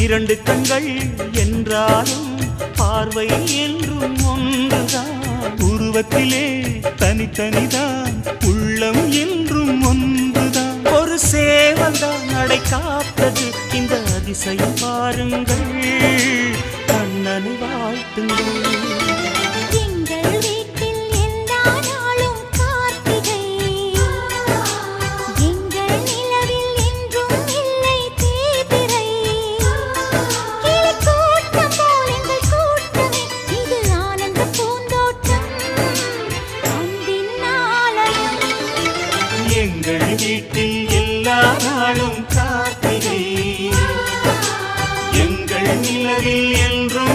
இரண்டு கண்கள் என்றாலும் பார்வை என்றும் ஒன்றுதான். உருவத்திலே தனித்தனிதான், உள்ளம் என்றும் ஒன்றுதான். ஒரு சேவல்தான் நடை காத்தது, இந்த அதிசயம் பாருங்கள், கண்ணனை வாழ்த்துங்கள். எங்கள் வீட்டில் எல்லா நாளும் கார்த்திகை, எங்கள் நிலவில் என்றும்